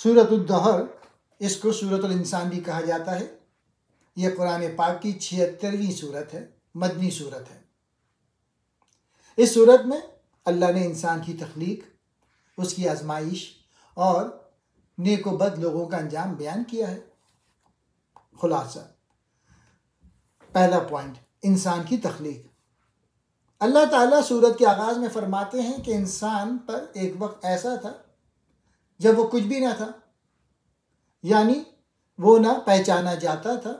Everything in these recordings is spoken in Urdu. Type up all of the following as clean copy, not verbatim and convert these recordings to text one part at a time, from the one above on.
سورۃ الدہر، اس کو سورۃ الانسان بھی کہا جاتا ہے، یہ قرآن پاک کی 76ویں صورت ہے، مدنی صورت ہے۔ اس صورت میں اللہ نے انسان کی تخلیق، اس کی آزمائش اور نیک و بد لوگوں کا انجام بیان کیا ہے۔ خلاصہ، پہلا پوائنٹ، انسان کی تخلیق۔ اللہ تعالیٰ سورت کے آغاز میں فرماتے ہیں کہ انسان پر ایک وقت ایسا تھا جب وہ کچھ بھی نہ تھا، یعنی وہ نہ پہچانا جاتا تھا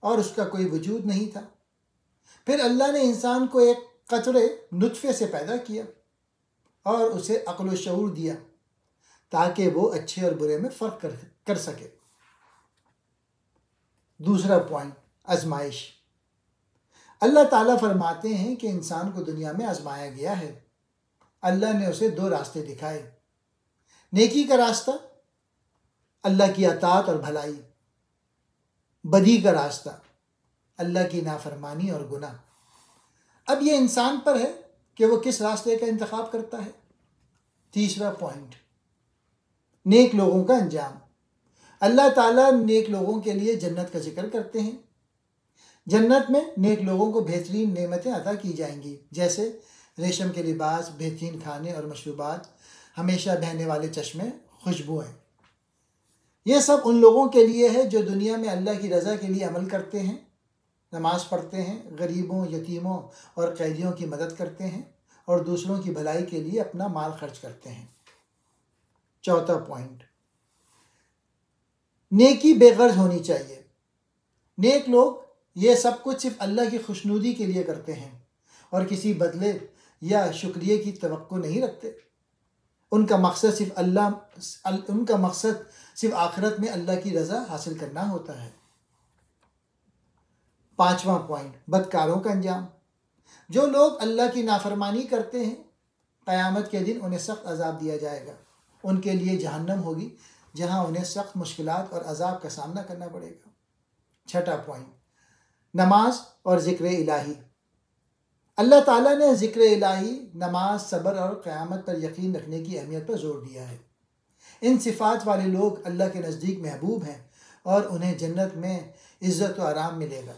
اور اس کا کوئی وجود نہیں تھا۔ پھر اللہ نے انسان کو ایک قطرے نطفے سے پیدا کیا اور اسے عقل و شعور دیا تاکہ وہ اچھے اور برے میں فرق کر سکے۔ دوسرا پوائنٹ، آزمائش۔ اللہ تعالیٰ فرماتے ہیں کہ انسان کو دنیا میں آزمایا گیا ہے۔ اللہ نے اسے 2 راستے دکھائے، نیکی کا راستہ، اللہ کی اطاعت اور بھلائی، بدی کا راستہ، اللہ کی نافرمانی اور گناہ۔ اب یہ انسان پر ہے کہ وہ کس راستے کا انتخاب کرتا ہے۔ تیسرا پوائنٹ، نیک لوگوں کا انجام۔ اللہ تعالیٰ نیک لوگوں کے لیے جنت کا ذکر کرتے ہیں۔ جنت میں نیک لوگوں کو بہترین نعمتیں عطا کی جائیں گی، جیسے ریشم کے لباس، بہترین کھانے اور مشروبات، ہمیشہ بہنے والے چشمے، خوشبوئیں۔ یہ سب ان لوگوں کے لیے ہے جو دنیا میں اللہ کی رضا کے لیے عمل کرتے ہیں، نماز پڑھتے ہیں، غریبوں، یتیموں اور قیدیوں کی مدد کرتے ہیں اور دوسروں کی بھلائی کے لیے اپنا مال خرچ کرتے ہیں۔ چوتھا پوائنٹ، نیکی بے غرض ہونی چاہیے۔ نیک لوگ یہ سب کچھ صرف اللہ کی خوشنودی کے لیے کرتے ہیں اور کسی بدلے یا شکریہ کی توقع نہیں رکھتے۔ ان کا مقصد صرف آخرت میں اللہ کی رضا حاصل کرنا ہوتا ہے۔ پانچواں پوائنٹ، بدکاروں کا انجام۔ جو لوگ اللہ کی نافرمانی کرتے ہیں، قیامت کے دن انہیں سخت عذاب دیا جائے گا۔ ان کے لیے جہنم ہوگی جہاں انہیں سخت مشکلات اور عذاب کا سامنا کرنا پڑے گا۔ چھٹا پوائنٹ، نماز اور ذکر الہی۔ اللہ تعالیٰ نے ذکر الہی، نماز، صبر اور قیامت پر یقین رکھنے کی اہمیت پر زور دیا ہے۔ ان صفات والے لوگ اللہ کے نزدیک محبوب ہیں اور انہیں جنت میں عزت و آرام ملے گا۔